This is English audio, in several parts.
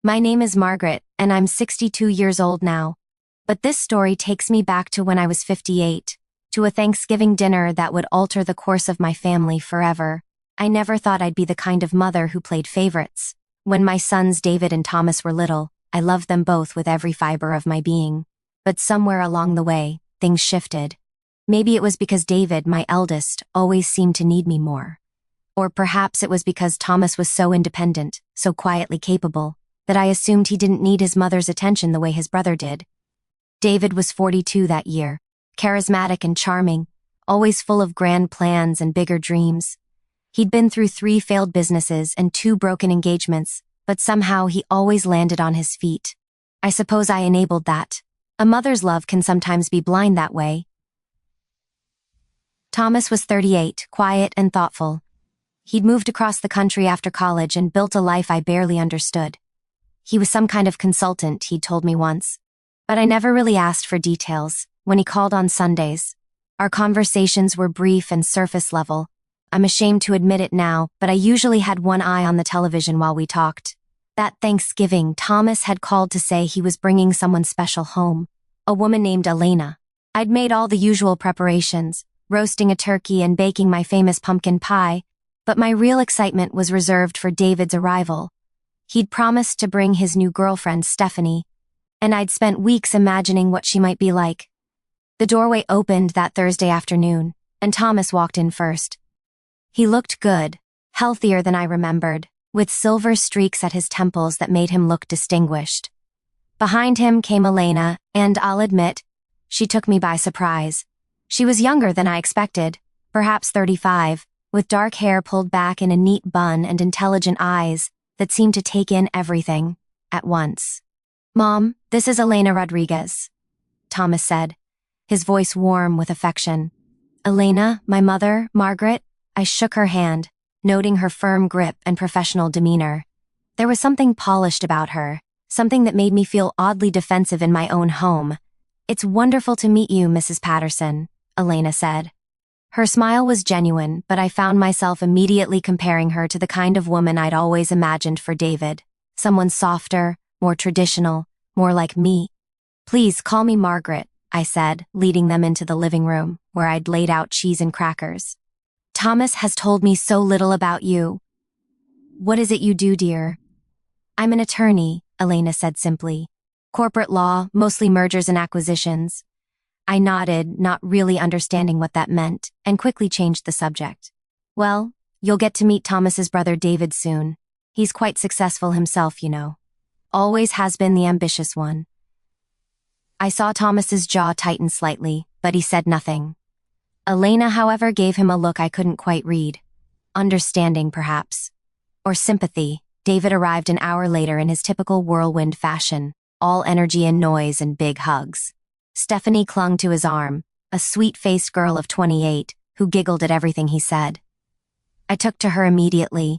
My name is Margaret, and I'm 62 years old now. But this story takes me back to when I was 58, to a Thanksgiving dinner that would alter the course of my family forever. I never thought I'd be the kind of mother who played favorites. When my sons David and Thomas were little, I loved them both with every fiber of my being. But somewhere along the way, things shifted. Maybe it was because David, my eldest, always seemed to need me more. Or perhaps it was because Thomas was so independent, so quietly capable, that I assumed he didn't need his mother's attention the way his brother did. David was 42 that year, charismatic and charming, always full of grand plans and bigger dreams. He'd been through 3 failed businesses and 2 broken engagements, but somehow he always landed on his feet. I suppose I enabled that. A mother's love can sometimes be blind that way. Thomas was 38, quiet and thoughtful. He'd moved across the country after college and built a life I barely understood. He was some kind of consultant, he'd told me once. But I never really asked for details. When he called on Sundays, our conversations were brief and surface level. I'm ashamed to admit it now, but I usually had one eye on the television while we talked. That Thanksgiving, Thomas had called to say he was bringing someone special home. A woman named Elena. I'd made all the usual preparations, roasting a turkey and baking my famous pumpkin pie, but my real excitement was reserved for David's arrival. He'd promised to bring his new girlfriend, Stephanie, and I'd spent weeks imagining what she might be like. The doorway opened that Thursday afternoon, and Thomas walked in first. He looked good, healthier than I remembered, with silver streaks at his temples that made him look distinguished. Behind him came Elena, and I'll admit, she took me by surprise. She was younger than I expected, perhaps 35, with dark hair pulled back in a neat bun and intelligent eyes that seemed to take in everything at once. "Mom, this is Elena Rodriguez," Thomas said, his voice warm with affection. "Elena, my mother, Margaret." I shook her hand, noting her firm grip and professional demeanor. There was something polished about her, something that made me feel oddly defensive in my own home. "It's wonderful to meet you, Mrs. Patterson," Elena said. Her smile was genuine, but I found myself immediately comparing her to the kind of woman I'd always imagined for David. Someone softer, more traditional, more like me. "Please call me Margaret," I said, leading them into the living room, where I'd laid out cheese and crackers. "Thomas has told me so little about you." "What is it you do, dear?" "I'm an attorney," Elena said simply. "Corporate law, mostly mergers and acquisitions." I nodded, not really understanding what that meant, and quickly changed the subject. "Well, you'll get to meet Thomas's brother David soon. He's quite successful himself, you know. Always has been the ambitious one." I saw Thomas's jaw tighten slightly, but he said nothing. Elena, however, gave him a look I couldn't quite read. Understanding, perhaps. Or sympathy. David arrived an hour later in his typical whirlwind fashion, all energy and noise and big hugs. Stephanie clung to his arm, a sweet-faced girl of 28, who giggled at everything he said. I took to her immediately.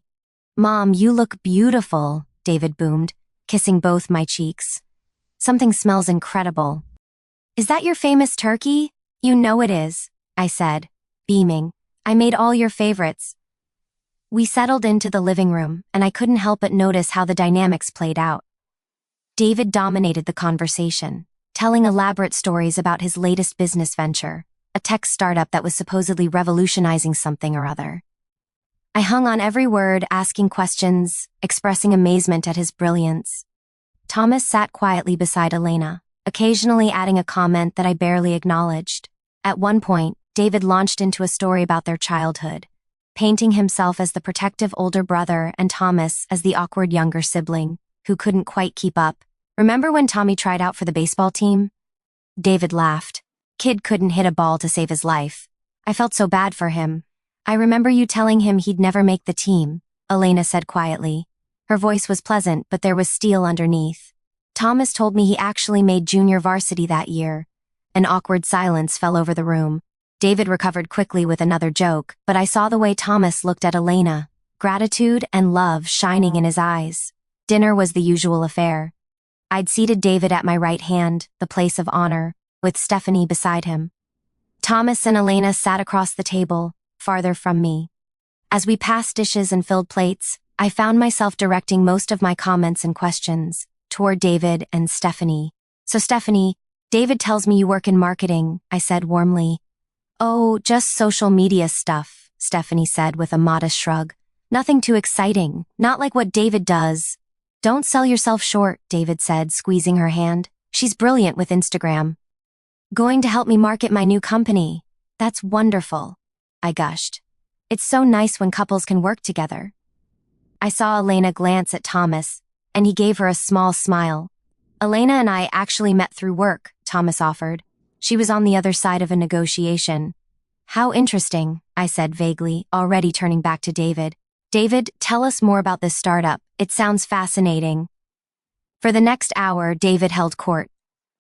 "Mom, you look beautiful," David boomed, kissing both my cheeks. "Something smells incredible." "Is that your famous turkey?" "You know it is," I said, beaming. "I made all your favorites." We settled into the living room, and I couldn't help but notice how the dynamics played out. David dominated the conversation, telling elaborate stories about his latest business venture, a tech startup that was supposedly revolutionizing something or other. I hung on every word, asking questions, expressing amazement at his brilliance. Thomas sat quietly beside Elena, occasionally adding a comment that I barely acknowledged. At one point, David launched into a story about their childhood, painting himself as the protective older brother and Thomas as the awkward younger sibling, who couldn't quite keep up. "Remember when Tommy tried out for the baseball team?" David laughed. "Kid couldn't hit a ball to save his life. I felt so bad for him." "I remember you telling him he'd never make the team," Elena said quietly. Her voice was pleasant, but there was steel underneath. "Thomas told me he actually made junior varsity that year." An awkward silence fell over the room. David recovered quickly with another joke, but I saw the way Thomas looked at Elena, gratitude and love shining in his eyes. Dinner was the usual affair. I'd seated David at my right hand, the place of honor, with Stephanie beside him. Thomas and Elena sat across the table, farther from me. As we passed dishes and filled plates, I found myself directing most of my comments and questions toward David and Stephanie. So Stephanie, David tells me you work in marketing, I said warmly. Oh, just social media stuff, Stephanie said with a modest shrug. Nothing too exciting, not like what David does. Don't sell yourself short, David said, squeezing her hand. She's brilliant with Instagram. Going to help me market my new company. That's wonderful, I gushed. It's so nice when couples can work together. I saw Elena glance at Thomas, and he gave her a small smile. Elena and I actually met through work, Thomas offered. She was on the other side of a negotiation. How interesting, I said vaguely, already turning back to David. David, tell us more about this startup. It sounds fascinating. For the next hour, David held court.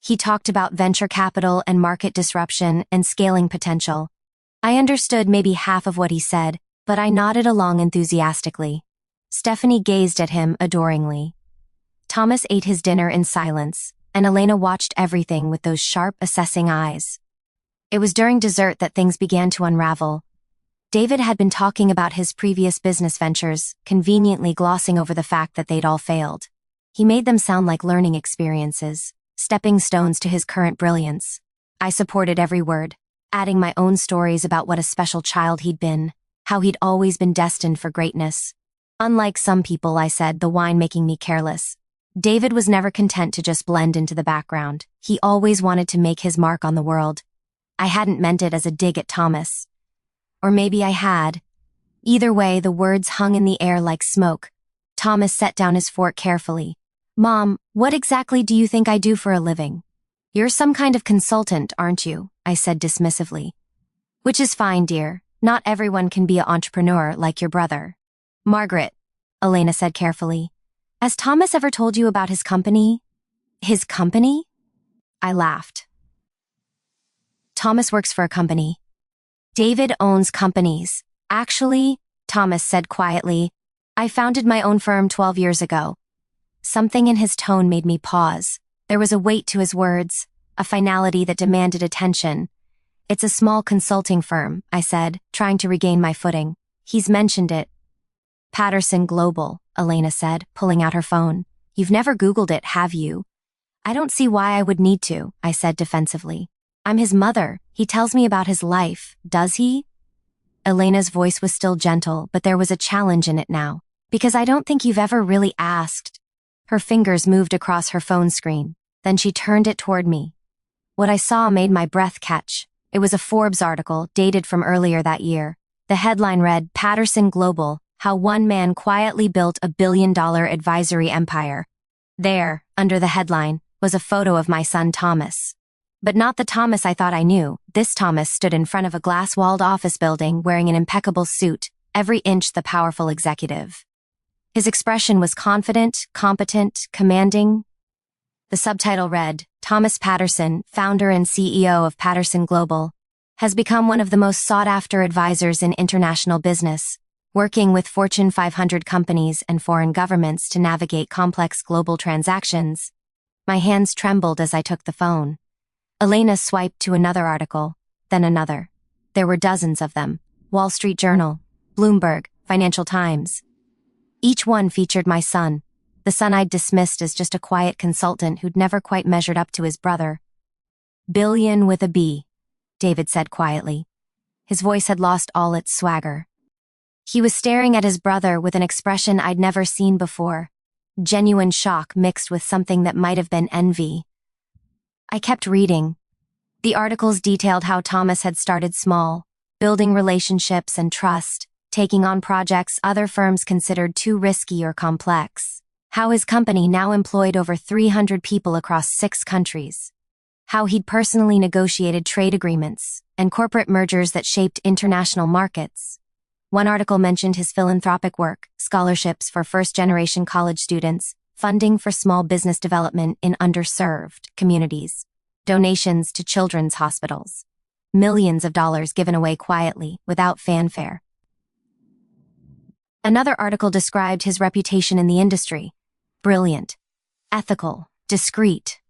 He talked about venture capital and market disruption and scaling potential. I understood maybe half of what he said, but I nodded along enthusiastically. Stephanie gazed at him adoringly. Thomas ate his dinner in silence, and Elena watched everything with those sharp, assessing eyes. It was during dessert that things began to unravel. David had been talking about his previous business ventures, conveniently glossing over the fact that they'd all failed. He made them sound like learning experiences, stepping stones to his current brilliance. I supported every word, adding my own stories about what a special child he'd been, how he'd always been destined for greatness. Unlike some people, I said, the wine making me careless. David was never content to just blend into the background. He always wanted to make his mark on the world. I hadn't meant it as a dig at Thomas. Or maybe I had. Either way, the words hung in the air like smoke. Thomas set down his fork carefully. Mom, what exactly do you think I do for a living? You're some kind of consultant, aren't you? I said dismissively. Which is fine, dear. Not everyone can be an entrepreneur like your brother. Margaret, Elena said carefully. Has Thomas ever told you about his company? His company? I laughed. Thomas works for a company. David owns companies. Actually, Thomas said quietly, I founded my own firm 12 years ago. Something in his tone made me pause. There was a weight to his words, a finality that demanded attention. It's a small consulting firm, I said, trying to regain my footing. He's mentioned it. Patterson Global, Elena said, pulling out her phone. You've never Googled it, have you? I don't see why I would need to, I said defensively. I'm his mother. He tells me about his life, does he? Elena's voice was still gentle, but there was a challenge in it now. Because I don't think you've ever really asked. Her fingers moved across her phone screen. Then she turned it toward me. What I saw made my breath catch. It was a Forbes article, dated from earlier that year. The headline read, Patterson Global, How One Man Quietly Built a Billion-Dollar Advisory Empire. There, under the headline, was a photo of my son Thomas. But not the Thomas I thought I knew. This Thomas stood in front of a glass-walled office building wearing an impeccable suit, every inch the powerful executive. His expression was confident, competent, commanding. The subtitle read, Thomas Patterson, founder and CEO of Patterson Global, has become one of the most sought-after advisors in international business, working with Fortune 500 companies and foreign governments to navigate complex global transactions. My hands trembled as I took the phone. Elena swiped to another article, then another. There were dozens of them. Wall Street Journal, Bloomberg, Financial Times. Each one featured my son, the son I'd dismissed as just a quiet consultant who'd never quite measured up to his brother. Billion with a B, David said quietly. His voice had lost all its swagger. He was staring at his brother with an expression I'd never seen before. Genuine shock mixed with something that might have been envy. I kept reading. The articles detailed how Thomas had started small, building relationships and trust, taking on projects other firms considered too risky or complex. How his company now employed over 300 people across 6 countries. How he'd personally negotiated trade agreements and corporate mergers that shaped international markets. One article mentioned his philanthropic work, scholarships for first-generation college students, funding for small business development in underserved communities, donations to children's hospitals, millions of dollars given away quietly, without fanfare. Another article described his reputation in the industry. Brilliant, ethical, discreet.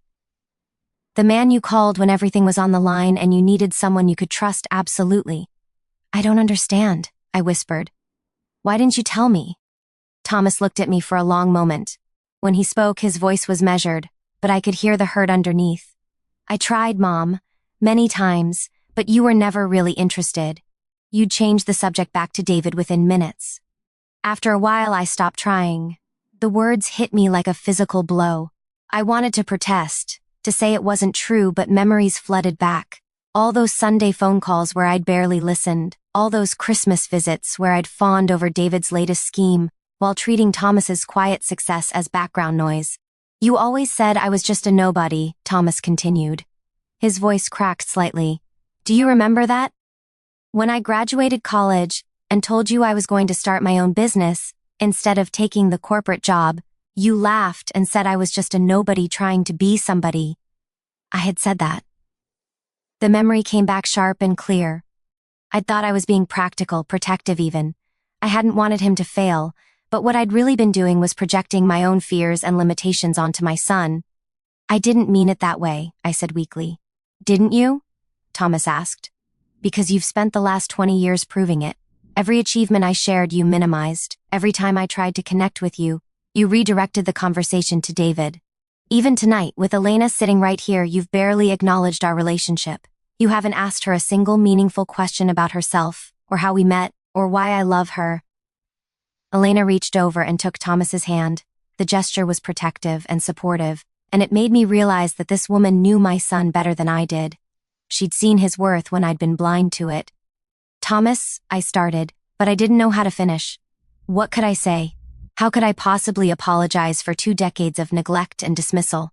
The man you called when everything was on the line and you needed someone you could trust absolutely. I don't understand, I whispered. Why didn't you tell me? Thomas looked at me for a long moment. When he spoke, his voice was measured, but I could hear the hurt underneath. I tried, Mom, many times, but you were never really interested. You'd change the subject back to David within minutes. After a while, I stopped trying. The words hit me like a physical blow. I wanted to protest, to say it wasn't true, but memories flooded back. All those Sunday phone calls where I'd barely listened, all those Christmas visits where I'd fawned over David's latest scheme, while treating Thomas's quiet success as background noise. You always said I was just a nobody, Thomas continued. His voice cracked slightly. Do you remember that? When I graduated college and told you I was going to start my own business, instead of taking the corporate job, you laughed and said I was just a nobody trying to be somebody. I had said that. The memory came back sharp and clear. I'd thought I was being practical, protective even. I hadn't wanted him to fail, but what I'd really been doing was projecting my own fears and limitations onto my son. I didn't mean it that way, I said weakly. Didn't you? Thomas asked. Because you've spent the last 20 years proving it. Every achievement I shared, you minimized. Every time I tried to connect with you, you redirected the conversation to David. Even tonight, with Elena sitting right here, you've barely acknowledged our relationship. You haven't asked her a single meaningful question about herself, or how we met, or why I love her. Elena reached over and took Thomas's hand. The gesture was protective and supportive, and it made me realize that this woman knew my son better than I did. She'd seen his worth when I'd been blind to it. Thomas, I started, but I didn't know how to finish. What could I say? How could I possibly apologize for 2 decades of neglect and dismissal?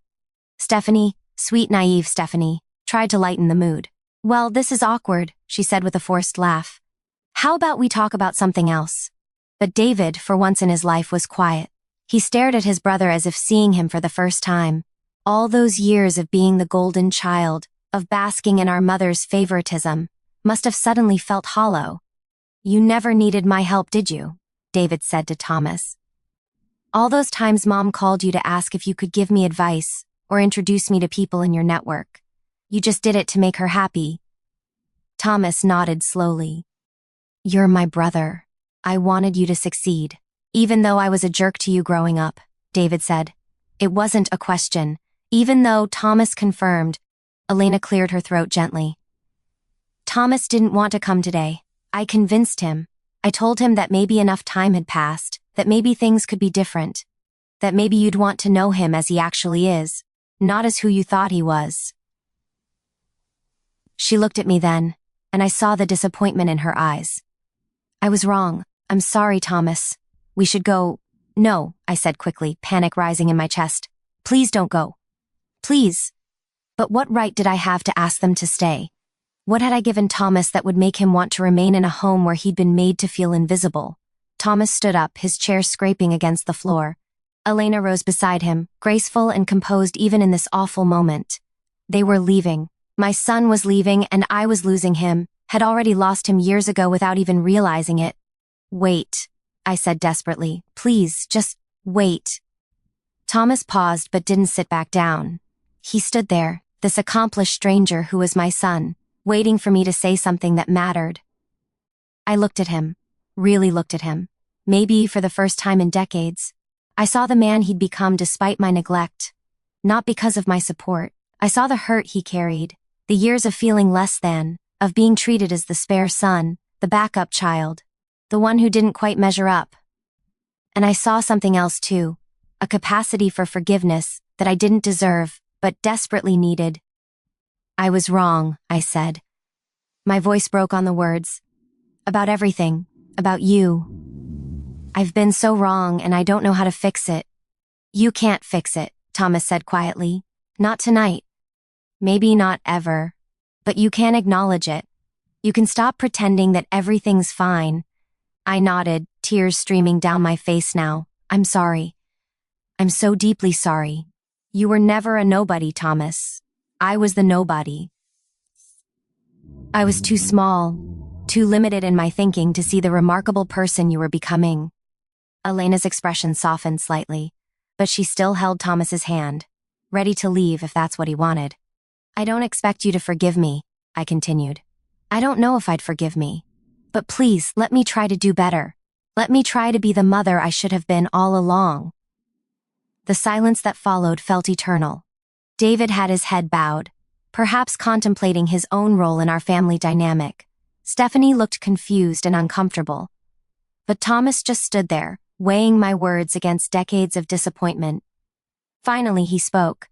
Stephanie, sweet naive Stephanie, tried to lighten the mood. Well, this is awkward, she said with a forced laugh. How about we talk about something else? But David, for once in his life, was quiet. He stared at his brother as if seeing him for the first time. All those years of being the golden child, of basking in our mother's favoritism, must have suddenly felt hollow. You never needed my help, did you? David said to Thomas. All those times Mom called you to ask if you could give me advice or introduce me to people in your network. You just did it to make her happy. Thomas nodded slowly. You're my brother. I wanted you to succeed. Even though I was a jerk to you growing up, David said. It wasn't a question. Even though Thomas confirmed. Elena cleared her throat gently. Thomas didn't want to come today. I convinced him. I told him that maybe enough time had passed, that maybe things could be different, that maybe you'd want to know him as he actually is, not as who you thought he was. She looked at me then, and I saw the disappointment in her eyes. I was wrong. I'm sorry, Thomas. We should go. No, I said quickly, panic rising in my chest. Please don't go. Please. But what right did I have to ask them to stay? What had I given Thomas that would make him want to remain in a home where he'd been made to feel invisible? Thomas stood up, his chair scraping against the floor. Elena rose beside him, graceful and composed even in this awful moment. They were leaving. My son was leaving and I was losing him, had already lost him years ago without even realizing it. Wait, I said desperately. Please, just wait. Thomas paused but didn't sit back down. He stood there, this accomplished stranger who was my son, waiting for me to say something that mattered. I looked at him, really looked at him, maybe for the first time in decades. I saw the man he'd become despite my neglect. Not because of my support. I saw the hurt he carried, the years of feeling less than, of being treated as the spare son, the backup child, the one who didn't quite measure up. And I saw something else too, a capacity for forgiveness that I didn't deserve, but desperately needed. I was wrong, I said. My voice broke on the words. About everything. About you. I've been so wrong and I don't know how to fix it. You can't fix it, Thomas said quietly. Not tonight. Maybe not ever. But you can acknowledge it. You can stop pretending that everything's fine. I nodded, tears streaming down my face now. I'm sorry. I'm so deeply sorry. You were never a nobody, Thomas. I was the nobody. I was too small, too limited in my thinking to see the remarkable person you were becoming. Elena's expression softened slightly, but she still held Thomas's hand, ready to leave if that's what he wanted. I don't expect you to forgive me, I continued. I don't know if I'd forgive me. But please, let me try to do better. Let me try to be the mother I should have been all along. The silence that followed felt eternal. David had his head bowed, perhaps contemplating his own role in our family dynamic. Stephanie looked confused and uncomfortable. But Thomas just stood there, weighing my words against decades of disappointment. Finally, he spoke.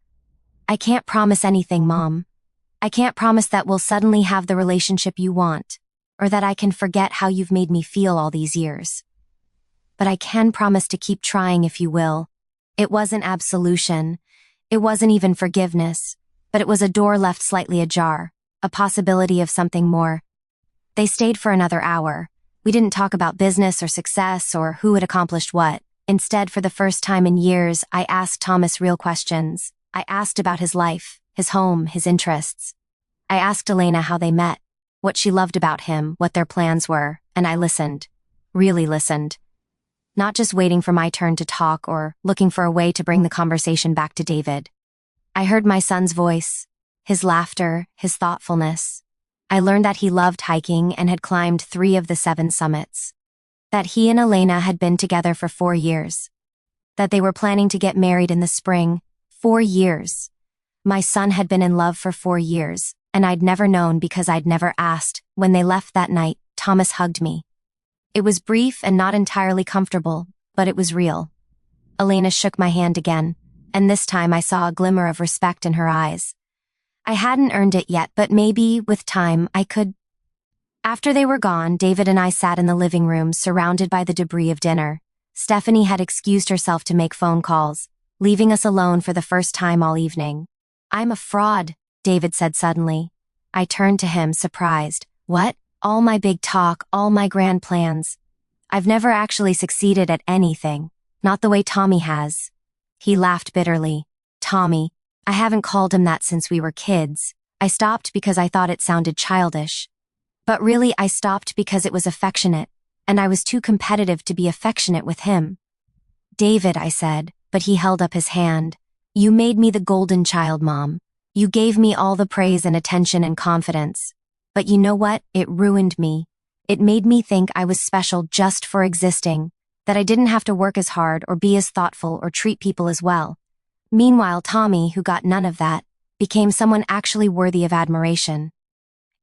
I can't promise anything, Mom. I can't promise that we'll suddenly have the relationship you want, or that I can forget how you've made me feel all these years. But I can promise to keep trying if you will. It wasn't absolution. It wasn't even forgiveness, but it was a door left slightly ajar, a possibility of something more. They stayed for another hour. We didn't talk about business or success or who had accomplished what. Instead, for the first time in years, I asked Thomas real questions. I asked about his life, his home, his interests. I asked Elena how they met, what she loved about him, what their plans were, and I listened. Really listened. Not just waiting for my turn to talk or looking for a way to bring the conversation back to David. I heard my son's voice, his laughter, his thoughtfulness. I learned that he loved hiking and had climbed 3 of the 7 summits. That he and Elena had been together for 4 years. That they were planning to get married in the spring. 4 years. My son had been in love for 4 years, and I'd never known because I'd never asked. When they left that night, Thomas hugged me. It was brief and not entirely comfortable, but it was real. Elena shook my hand again, and this time I saw a glimmer of respect in her eyes. I hadn't earned it yet, but maybe, with time, I could. After they were gone, David and I sat in the living room, surrounded by the debris of dinner. Stephanie had excused herself to make phone calls, leaving us alone for the first time all evening. I'm a fraud, David said suddenly. I turned to him, surprised. What? All my big talk, all my grand plans. I've never actually succeeded at anything. Not the way Tommy has. He laughed bitterly. Tommy. I haven't called him that since we were kids. I stopped because I thought it sounded childish. But really, I stopped because it was affectionate, and I was too competitive to be affectionate with him. David, I said, but he held up his hand. You made me the golden child, Mom. You gave me all the praise and attention and confidence. But you know what? It ruined me. It made me think I was special just for existing, that I didn't have to work as hard or be as thoughtful or treat people as well. Meanwhile, Tommy, who got none of that, became someone actually worthy of admiration.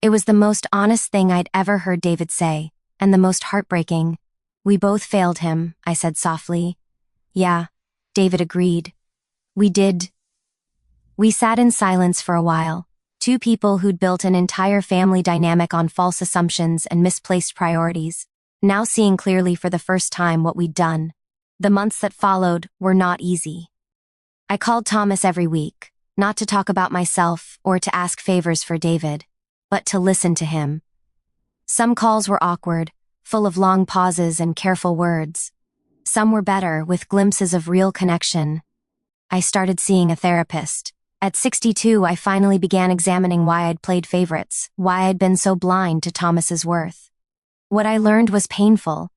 It was the most honest thing I'd ever heard David say, and the most heartbreaking. We both failed him, I said softly. Yeah, David agreed. We did. We sat in silence for a while. 2 people who'd built an entire family dynamic on false assumptions and misplaced priorities, now seeing clearly for the first time what we'd done. The months that followed were not easy. I called Thomas every week, not to talk about myself or to ask favors for David, but to listen to him. Some calls were awkward, full of long pauses and careful words. Some were better, with glimpses of real connection. I started seeing a therapist. At 62, I finally began examining why I'd played favorites, why I'd been so blind to Thomas's worth. What I learned was painful.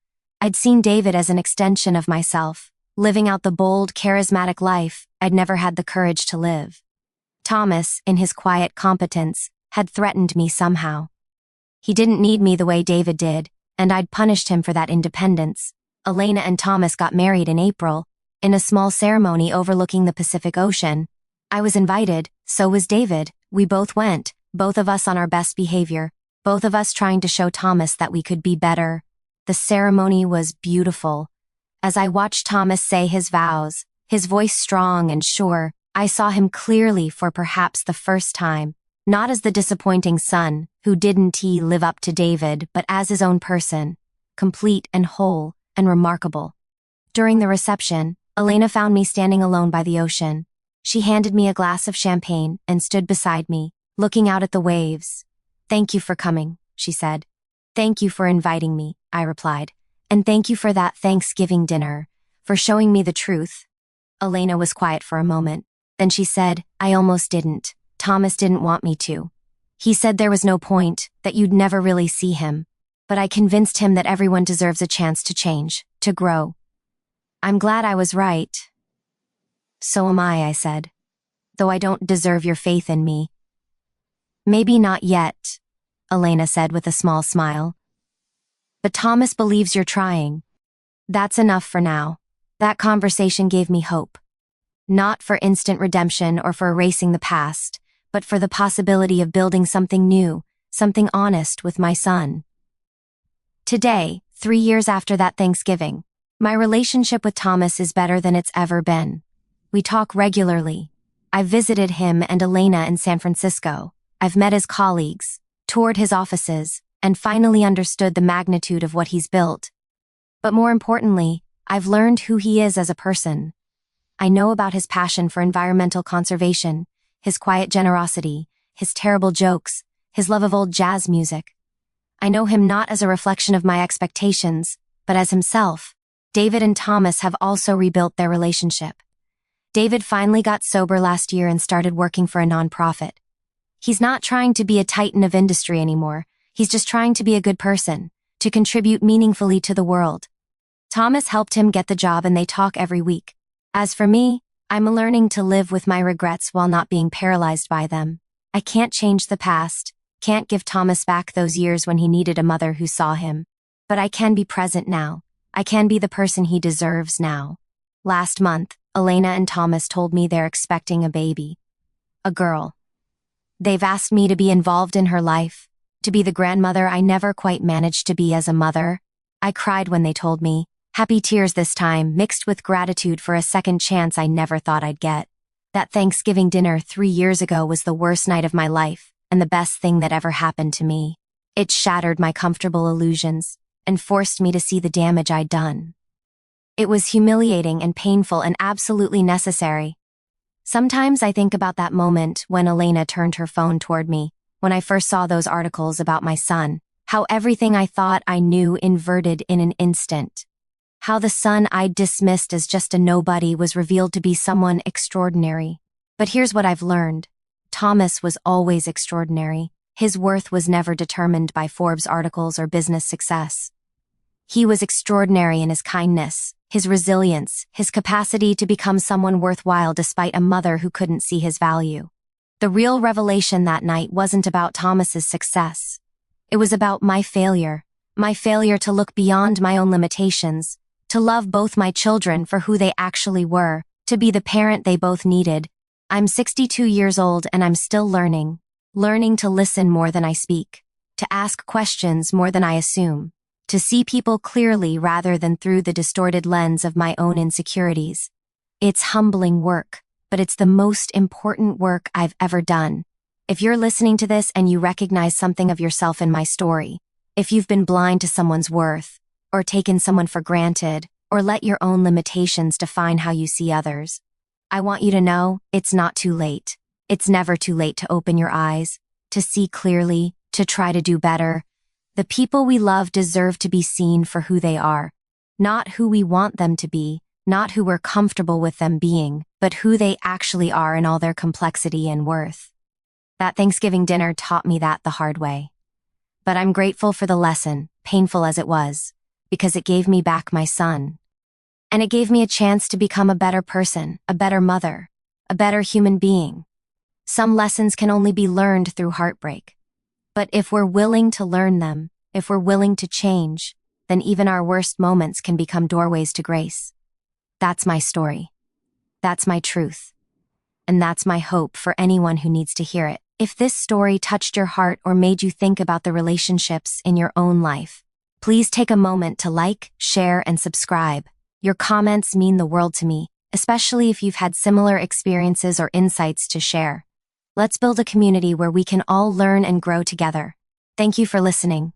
I'd seen David as an extension of myself, living out the bold, charismatic life I'd never had the courage to live. Thomas, in his quiet competence, had threatened me somehow. He didn't need me the way David did, and I'd punished him for that independence. Elena and Thomas got married in April, in a small ceremony overlooking the Pacific Ocean. I was invited, so was David. We both went, both of us on our best behavior, both of us trying to show Thomas that we could be better. The ceremony was beautiful. As I watched Thomas say his vows, his voice strong and sure, I saw him clearly for perhaps the first time, not as the disappointing son who didn't live up to David, but as his own person, complete and whole and remarkable. During the reception, Elena found me standing alone by the ocean. She handed me a glass of champagne and stood beside me, looking out at the waves. Thank you for coming, she said. Thank you for inviting me, I replied. And thank you for that Thanksgiving dinner, for showing me the truth. Elena was quiet for a moment. Then she said, I almost didn't. Thomas didn't want me to. He said there was no point, that you'd never really see him. But I convinced him that everyone deserves a chance to change, to grow. I'm glad I was right. So am I said. Though I don't deserve your faith in me. Maybe not yet, Elena said with a small smile. But Thomas believes you're trying. That's enough for now. That conversation gave me hope. Not for instant redemption or for erasing the past, but for the possibility of building something new, something honest with my son. Today, 3 years after that Thanksgiving, my relationship with Thomas is better than it's ever been. We talk regularly. I've visited him and Elena in San Francisco. I've met his colleagues, toured his offices, and finally understood the magnitude of what he's built. But more importantly, I've learned who he is as a person. I know about his passion for environmental conservation, his quiet generosity, his terrible jokes, his love of old jazz music. I know him not as a reflection of my expectations, but as himself. David and Thomas have also rebuilt their relationship. David finally got sober last year and started working for a nonprofit. He's not trying to be a titan of industry anymore. He's just trying to be a good person, to contribute meaningfully to the world. Thomas helped him get the job and they talk every week. As for me, I'm learning to live with my regrets while not being paralyzed by them. I can't change the past, can't give Thomas back those years when he needed a mother who saw him. But I can be present now. I can be the person he deserves now. Last month, Elena and Thomas told me they're expecting a baby. A girl. They've asked me to be involved in her life, to be the grandmother I never quite managed to be as a mother. I cried when they told me, happy tears this time, mixed with gratitude for a second chance I never thought I'd get. That Thanksgiving dinner 3 years ago was the worst night of my life, and the best thing that ever happened to me. It shattered my comfortable illusions, and forced me to see the damage I'd done. It was humiliating and painful and absolutely necessary. Sometimes I think about that moment when Elena turned her phone toward me, when I first saw those articles about my son, how everything I thought I knew inverted in an instant. How the son I'd dismissed as just a nobody was revealed to be someone extraordinary. But here's what I've learned. Thomas was always extraordinary. His worth was never determined by Forbes articles or business success. He was extraordinary in his kindness, his resilience, his capacity to become someone worthwhile despite a mother who couldn't see his value. The real revelation that night wasn't about Thomas's success. It was about my failure to look beyond my own limitations, to love both my children for who they actually were, to be the parent they both needed. I'm 62 years old and I'm still learning to listen more than I speak, to ask questions more than I assume, to see people clearly rather than through the distorted lens of my own insecurities. It's humbling work, but it's the most important work I've ever done. If you're listening to this and you recognize something of yourself in my story, if you've been blind to someone's worth, or taken someone for granted, or let your own limitations define how you see others, I want you to know it's not too late. It's never too late to open your eyes, to see clearly, to try to do better. The people we love deserve to be seen for who they are, not who we want them to be, not who we're comfortable with them being, but who they actually are in all their complexity and worth. That Thanksgiving dinner taught me that the hard way. But I'm grateful for the lesson, painful as it was, because it gave me back my son. And it gave me a chance to become a better person, a better mother, a better human being. Some lessons can only be learned through heartbreak. But if we're willing to learn them, if we're willing to change, then even our worst moments can become doorways to grace. That's my story. That's my truth. And that's my hope for anyone who needs to hear it. If this story touched your heart or made you think about the relationships in your own life, please take a moment to like, share, and subscribe. Your comments mean the world to me, especially if you've had similar experiences or insights to share. Let's build a community where we can all learn and grow together. Thank you for listening.